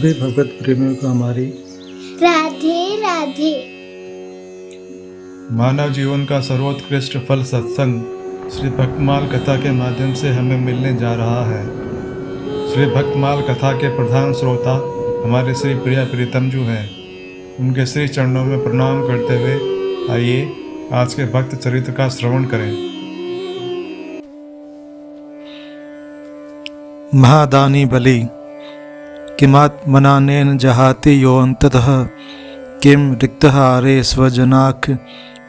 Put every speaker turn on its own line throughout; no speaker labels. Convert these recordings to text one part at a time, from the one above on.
सभी भगवत प्रेमियों को हमारी
राधे राधे।
मानव जीवन का सर्वोत्कृष्ट फल सत्संग श्री भक्तमाल कथा के माध्यम से हमें मिलने जा रहा है। श्री भक्तमाल कथा के प्रधान श्रोता हमारे श्री प्रिया प्रीतम जी हैं। उनके श्री चरणों में प्रणाम करते हुए आइए आज के भक्त चरित्र का श्रवण करें।
महादानी बलि किमात्मनानेन जहाति यो अंततः किम रिक्तः आरे स्वजनाक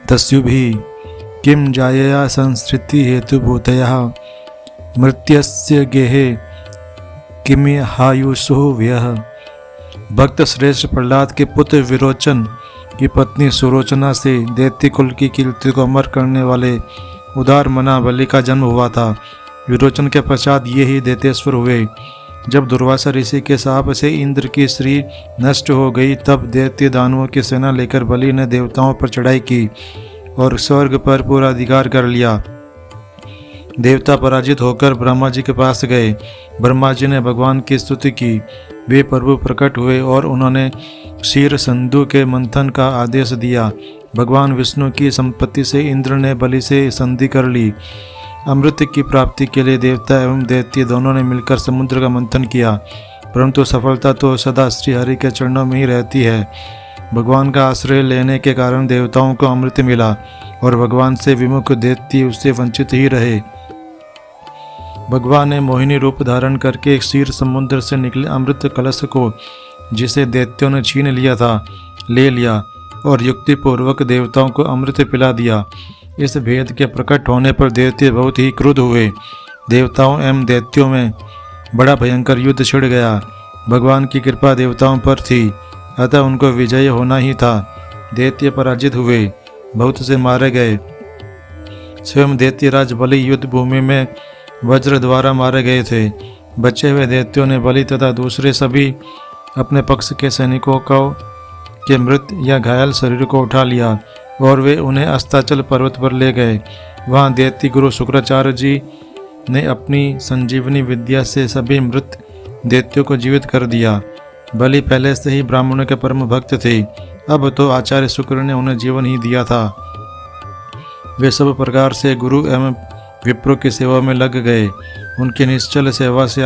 दस्युभिः किम जायया संस्कृति हेतुभूतयः मृत्यस्य गेहे किमि हायुषुः व्यः। भक्त श्रेष्ठ प्रहलाद के पुत्र विरोचन की पत्नी सुरोचना से दैत्य कुल की कीर्ति को अमर करने वाले उदार मना बलि का जन्म हुआ था। विरोचन के पश्चात ये ही दैत्येश्वर हुए। जब दुर्वासा ऋषि के शाप से इंद्र की स्त्री नष्ट हो गई, तब दैत्य दानवों की सेना लेकर बलि ने देवताओं पर चढ़ाई की और स्वर्ग पर पूरा अधिकार कर लिया। देवता पराजित होकर ब्रह्मा जी के पास गए। ब्रह्मा जी ने भगवान की स्तुति की। वे प्रभु प्रकट हुए और उन्होंने क्षीर सिंधु के मंथन का आदेश दिया। भगवान विष्णु की संपत्ति से इंद्र ने बलि से संधि कर ली। अमृत की प्राप्ति के लिए देवता एवं दैत्य दोनों ने मिलकर समुद्र का मंथन किया, परंतु सफलता तो सदा श्री हरि के चरणों में ही रहती है। भगवान का आश्रय लेने के कारण देवताओं को अमृत मिला और भगवान से विमुख दैत्य उससे वंचित ही रहे। भगवान ने मोहिनी रूप धारण करके क्षीर समुद्र से निकले अमृत कलश को, जिसे दैत्यों ने छीन लिया था, ले लिया और युक्ति पूर्वक देवताओं को अमृत पिला दिया। इस भेद के प्रकट होने पर दैत्य बहुत ही क्रुद्ध हुए। देवताओं एवं दैत्यों में बड़ा भयंकर युद्ध छिड़ गया। भगवान की कृपा देवताओं पर थी, अतः उनको विजय होना ही था। दैत्य पराजित हुए, बहुत से मारे गए। स्वयं दैत्यराज बलि युद्ध भूमि में वज्र द्वारा मारे गए थे। बचे हुए दैत्यों ने बलि तथा दूसरे सभी अपने पक्ष के सैनिकों को के मृत या घायल शरीर को उठा लिया और वे उन्हें अस्ताचल पर्वत पर ले गए। वहाँ दैत्य गुरु शुक्राचार्य जी ने अपनी संजीवनी विद्या से सभी मृत दैत्यों को जीवित कर दिया। बलि पहले से ही ब्राह्मणों के परम भक्त थे, अब तो आचार्य शुक्र ने उन्हें जीवन ही दिया था। वे सब प्रकार से गुरु एवं विप्रों की सेवा में लग गए। उनकी निश्चल सेवा से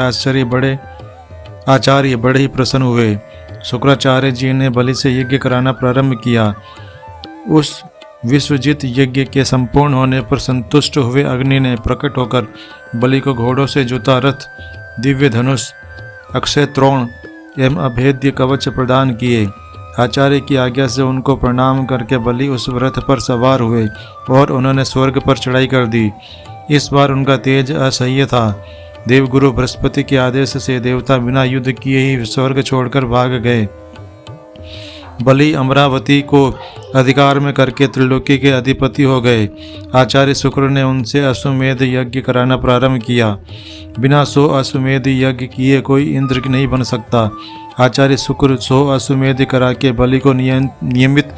आचार्य बड़े ही प्रसन्न हुए। शुक्राचार्य जी ने बलि से यज्ञ कराना प्रारंभ किया। उस विश्वजित यज्ञ के संपूर्ण होने पर संतुष्ट हुए अग्नि ने प्रकट होकर बलि को घोड़ों से जुता रथ, दिव्य धनुष, अक्षय त्रोण एवं अभेद्य कवच प्रदान किए। आचार्य की आज्ञा से उनको प्रणाम करके बलि उस रथ पर सवार हुए और उन्होंने स्वर्ग पर चढ़ाई कर दी। इस बार उनका तेज असह्य था। देवगुरु बृहस्पति के आदेश से देवता बिना युद्ध किए ही स्वर्ग छोड़कर भाग गए। बलि अमरावती को अधिकार में करके त्रिलोकी के अधिपति हो गए। आचार्य शुक्र ने उनसे अश्वमेध यज्ञ कराना प्रारंभ किया। बिना 100 अश्वमेध यज्ञ किए कोई इंद्र नहीं बन सकता। आचार्य शुक्र 100 अश्वमेध करा के बलि को नियमित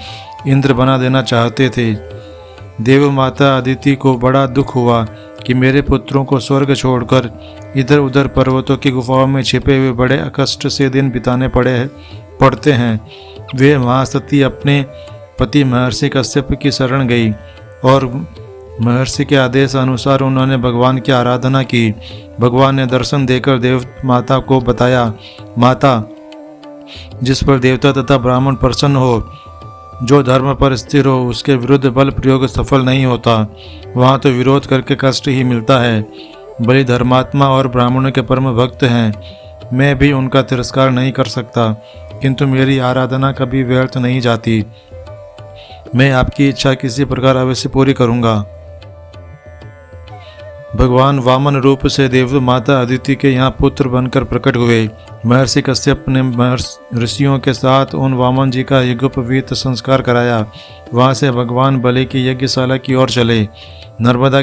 इंद्र बना देना चाहते थे। देव माता अदिति को बड़ा दुख हुआ कि मेरे पुत्रों को स्वर्ग छोड़कर इधर उधर पर्वतों की गुफाओं में छिपे हुए बड़े कष्ट से दिन बिताने पड़ते हैं। वे महासती अपने पति महर्षि कश्यप की शरण गई और महर्षि के आदेश अनुसार उन्होंने भगवान की आराधना की। भगवान ने दर्शन देकर देव माता को बताया, माता, जिस पर देवता तथा ब्राह्मण प्रसन्न हो, जो धर्म पर स्थिर हो, उसके विरुद्ध बल प्रयोग सफल नहीं होता। वहाँ तो विरोध करके कष्ट ही मिलता है। बलि धर्मात्मा और ब्राह्मणों के परम भक्त हैं। मैं भी उनका तिरस्कार नहीं कर सकता, किंतु मेरी आराधना कभी व्यर्थ नहीं जाती। मैं आपकी इच्छा किसी प्रकार अवश्य पूरी करूँगा। भगवान वामन रूप से देव माता अदिति के यहाँ पुत्र बनकर प्रकट हुए। महर्षि कश्यप ने ऋषियों के साथ उन वामन जी का यज्ञोपवीत संस्कार कराया। वहाँ से भगवान बलि की यज्ञशाला की ओर चले। नर्मदा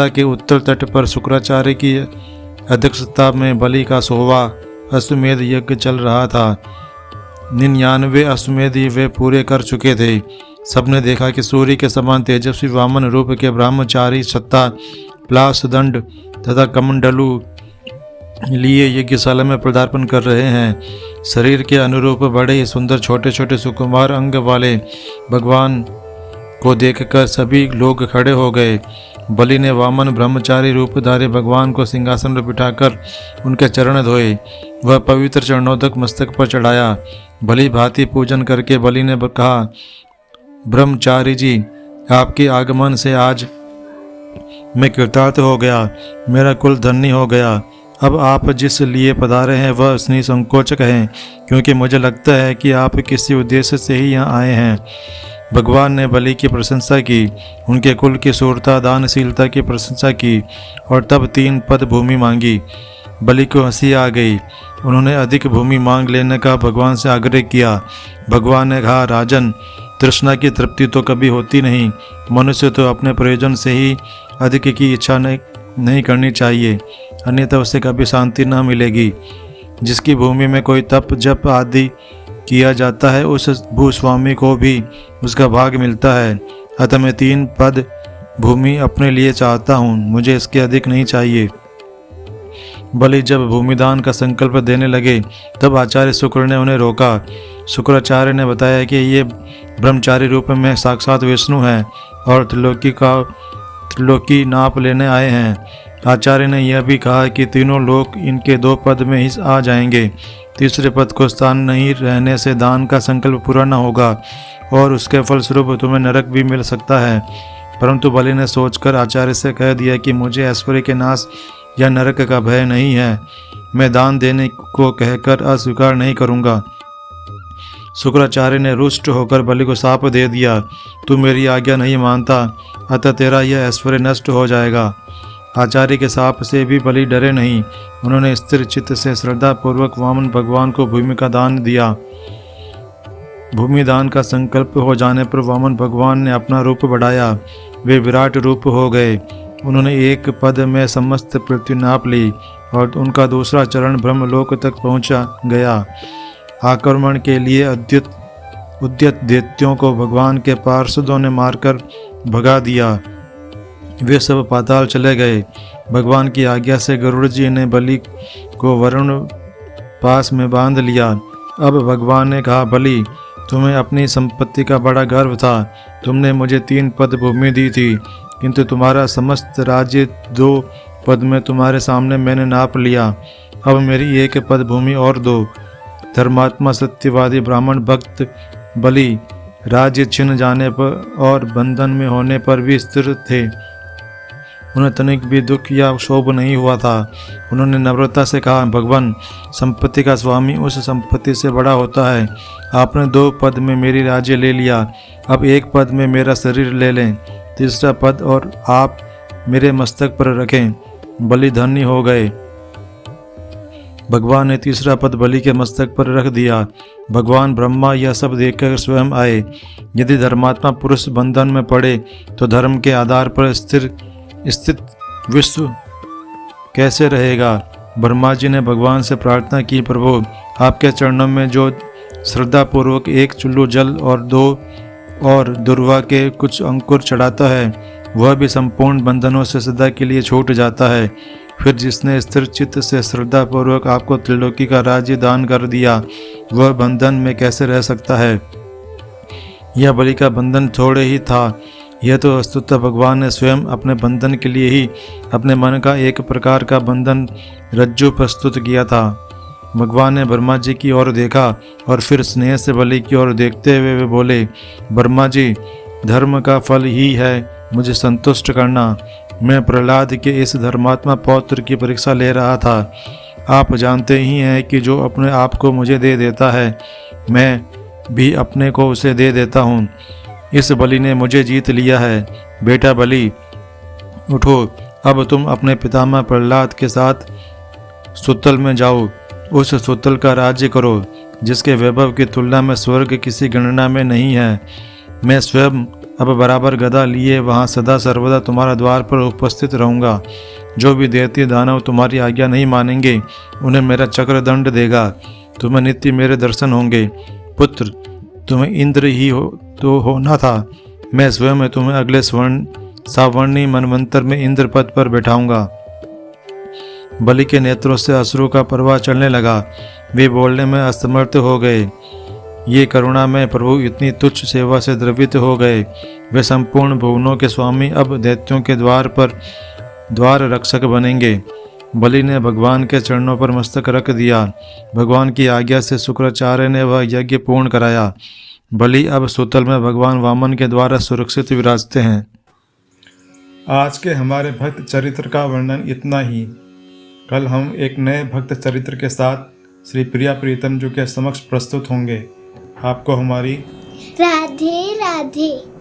के उत्तर तट पर शुक्राचार्य की अध्यक्षता में बलि का 100वां अश्वमेध यज्ञ चल रहा था। 99 अश्वमेध वे पूरे कर चुके थे। सबने देखा कि सूर्य के समान तेजस्वी वामन रूप के ब्रह्मचारी छत्ता, प्लास दंड तथा कमंडलू लिए यज्ञशाला में पदार्पण कर रहे हैं। शरीर के अनुरूप बड़े ही सुंदर छोटे छोटे सुकुमार अंग वाले भगवान को देखकर सभी लोग खड़े हो गए। बलि ने वामन ब्रह्मचारी रूपधारी भगवान को सिंहासन पर बिठाकर उनके चरण धोए। वह पवित्र चरणोदक मस्तक पर चढ़ाया। भली भांति पूजन करके बलि ने कहा, ब्रह्मचारी जी, आपके आगमन से आज मैं कृतार्थ हो गया, मेरा कुल धन्य हो गया। अब आप जिस लिए पधारे हैं वह निसंकोचक हैं, क्योंकि मुझे लगता है कि आप किसी उद्देश्य से ही यहाँ आए हैं। भगवान ने बलि की प्रशंसा की, उनके कुल की सूरता दानशीलता की प्रशंसा की और तब 3 पद भूमि मांगी। बलि को हंसी आ गई। उन्होंने अधिक भूमि मांग लेने का भगवान से आग्रह किया। भगवान ने कहा, राजन, तृष्णा की तृप्ति तो कभी होती नहीं। मनुष्य तो अपने प्रयोजन से ही अधिक की इच्छा नहीं करनी चाहिए, अन्यथा उसे कभी शांति न मिलेगी। जिसकी भूमि में कोई तप जप आदि किया जाता है उस भूस्वामी को भी उसका भाग मिलता है। अतः मैं 3 पद भूमि अपने लिए चाहता हूँ, मुझे इसके अधिक नहीं चाहिए। बलि जब भूमिदान का संकल्प देने लगे तब आचार्य शुक्र ने उन्हें रोका। शुक्राचार्य ने बताया कि ये ब्रह्मचारी रूप में साक्षात विष्णु हैं और त्रिलोकी नाप लेने आए हैं। आचार्य ने यह भी कहा कि तीनों लोग इनके 2 पद में ही आ जाएंगे। तीसरे पद को स्थान नहीं रहने से दान का संकल्प पूरा न होगा और उसके फलस्वरूप तुम्हें नरक भी मिल सकता है। परंतु बलि ने सोचकर आचार्य से कह दिया कि मुझे ऐश्वर्य के नाश या नरक का भय नहीं है, मैं दान देने को कहकर अस्वीकार नहीं करूँगा। शुक्राचार्य ने रुष्ट होकर बलि को शाप दे दिया, तू मेरी आज्ञा नहीं मानता, अतः तेरा यह ऐश्वर्य नष्ट हो जाएगा। आचार्य के शाप से भी बलि डरे नहीं। उन्होंने स्थिर चित्त से श्रद्धा पूर्वक वामन भगवान को भूमि का दान दिया। भूमि दान का संकल्प हो जाने पर वामन भगवान ने अपना रूप बढ़ाया। वे विराट रूप हो गए। उन्होंने 1 पद में समस्त पृथ्वी नाप ली और उनका दूसरा चरण ब्रह्मलोक तक पहुंचा गया। आक्रमण के लिए उद्यत दैत्यों को भगवान के पार्षदों ने मारकर भगा दिया। वे सब पाताल चले गए। भगवान की आज्ञा से गरुड़ जी ने बलि को वरुण पास में बांध लिया। अब भगवान ने कहा, बलि, तुम्हें अपनी संपत्ति का बड़ा गर्व था। तुमने मुझे 3 पद भूमि दी थी, किंतु तुम्हारा समस्त राज्य 2 पद में तुम्हारे सामने मैंने नाप लिया। अब मेरी 1 पद भूमि और दो। धर्मात्मा सत्यवादी ब्राह्मण भक्त बलि राज्य छिन जाने पर और बंधन में होने पर भी स्थिर थे। उन्हें तनिक भी दुख या क्षोभ नहीं हुआ था। उन्होंने नम्रता से कहा, भगवान, संपत्ति का स्वामी उस संपत्ति से बड़ा होता है। आपने 2 पद में मेरी राज्य ले लिया, अब 1 पद में मेरा शरीर ले लें। तीसरा पद और आप मेरे मस्तक पर रखें। बलि धन्य हो गए। भगवान ने तीसरा पद बलि के मस्तक पर रख दिया। भगवान ब्रह्मा यह सब देखकर स्वयं आए। यदि धर्मात्मा पुरुष बंधन में पड़े तो धर्म के आधार पर स्थित विश्व कैसे रहेगा। ब्रह्मा जी ने भगवान से प्रार्थना की, प्रभु, आपके चरणों में जो श्रद्धापूर्वक 1 चुल्लू जल और 2 और दुर्वा के कुछ अंकुर चढ़ाता है, वह भी संपूर्ण बंधनों से सदा के लिए छूट जाता है। फिर जिसने स्थिर चित्त से श्रद्धापूर्वक आपको त्रिलोकी का राज्य दान कर दिया, वह बंधन में कैसे रह सकता है। यह बलि का बंधन थोड़े ही था। यह तो वस्तुतः भगवान ने स्वयं अपने बंधन के लिए ही अपने मन का एक प्रकार का बंधन रज्जु प्रस्तुत किया था। भगवान ने ब्रह्मा जी की ओर देखा और फिर स्नेह से बलि की ओर देखते हुए वे बोले, ब्रह्मा जी, धर्म का फल ही है मुझे संतुष्ट करना। मैं प्रहलाद के इस धर्मात्मा पौत्र की परीक्षा ले रहा था। आप जानते ही हैं कि जो अपने आप को मुझे दे देता है, मैं भी अपने को उसे दे देता हूँ। इस बलि ने मुझे जीत लिया है। बेटा बलि, उठो, अब तुम अपने पितामह प्रहलाद के साथ सुतल में जाओ। उस सुतल का राज्य करो जिसके वैभव की तुलना में स्वर्ग किसी गणना में नहीं है। मैं स्वयं अब बराबर गदा लिए वहाँ सदा सर्वदा तुम्हारा द्वार पर उपस्थित रहूँगा। जो भी दैत्य दानव तुम्हारी आज्ञा नहीं मानेंगे, उन्हें मेरा चक्र दंड देगा। तुम्हें नित्य मेरे दर्शन होंगे। पुत्र, तुम्हें इंद्र ही तो होना था। मैं स्वयं तुम्हें अगले सावर्णी मनवंतर में इंद्र पद पर बैठाऊंगा। बलि के नेत्रों से अश्रु का प्रवाह चलने लगा। वे बोलने में असमर्थ हो गए। ये करुणा में प्रभु इतनी तुच्छ सेवा से द्रवित हो गए। वे संपूर्ण भुवनों के स्वामी अब दैत्यों के द्वार रक्षक बनेंगे। बलि ने भगवान के चरणों पर मस्तक रख दिया। भगवान की आज्ञा से शुक्राचार्य ने वह यज्ञ पूर्ण कराया। बलि अब सुतल में भगवान वामन के द्वारा सुरक्षित विराजते हैं।
आज के हमारे भक्त चरित्र का वर्णन इतना ही। कल हम एक नए भक्त चरित्र के साथ श्री प्रिया प्रीतम जी के समक्ष प्रस्तुत होंगे। आपको हमारी
राधे राधे।